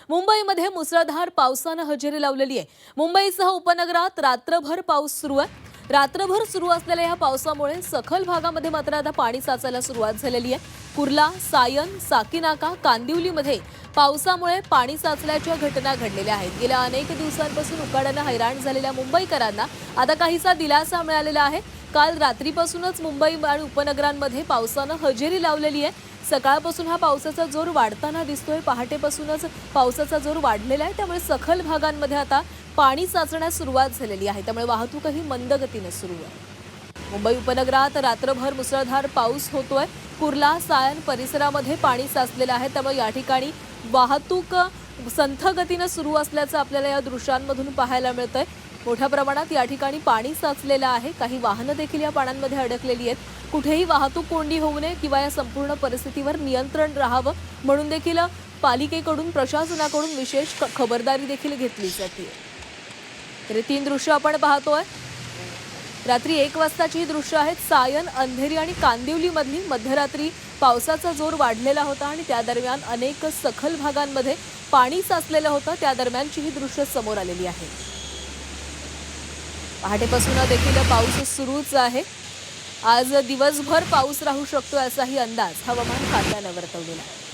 मुंबईमध्ये मुसळधार पावसानं हजेरी लावलेली आहे। मुंबईसह उपनगरात रात्रभर पाऊस सुरू आहे। रात्रभर सुरू असलेल्या या पावसामुळे सखल भागामध्ये मात्र आता पाणी साचायला सुरुवात झालेली आहे। कुर्ला, सायन, साकीनाका, कांदिवलीमध्ये पावसामुळे पाणी साचल्याच्या घटना घडलेल्या आहेत। गेल्या अनेक दिवसांपासून उकाड्याने हैराण झालेल्या मुंबईकरांना आता काहीसा दिलासा मिळालेला आहे। काल रात्रीपासूनच मुंबई आणि उपनगरांमध्ये पावसानं हजेरी लावलेली आहे। सकाळपासून हा पावसाचा जोर वाढताना दिसतोय। पहाटेपासूनच पावसाचा जोर वाढलेला आहे, त्यामुळे सखल भागांमध्ये आता पाणी साचण्यास सुरुवात झालेली आहे। त्यामुळे वाहतूकही मंद गतीने सुरू आहे। मुंबई उपनगरात रात्रभर मुसळधार पाऊस होतोय। कुर्ला, सायन परिसरामध्ये पाणी साचलेलं आहे, त्यामुळे या ठिकाणी वाहतूक संथ गतीने सुरू असल्याचं आपल्याला या दृश्यांमधून पाहायला मिळतंय। मोठ्या प्रमाणात या ठिकाणी पाणी साचलेलं आहे। काही वाहनं देखील या पाण्यामध्ये अडकलेली आहेत। कुठेही वाहतूक कोंडी होऊ नये किंवा या संपूर्ण परिस्थितीवर नियंत्रण राहावं म्हणून देखील पालिकेकडून, प्रशासनाकडून विशेष खबरदारी देखील घेतली जाते। तर 3 दृश्य आपण पाहतोय। रात्री 1 वाजताची ही दृश्य आहेत। सायन, अंधेरी आणि कांदिवली मधली मध्यरात्री पावसाचा जोर वाढलेला होता आणि त्या दरम्यान अनेक सखल भागांमध्ये पाणी साचलेलं होतं। त्या दरम्यानची ही दृश्य समोर आलेली आहे। पहाटेपासून देखील पाऊस सुरूच आहे। आज दिवसभर पाऊस राहू शकतो असाही अंदाज हवामान खात्याने वर्तवलेला आहे।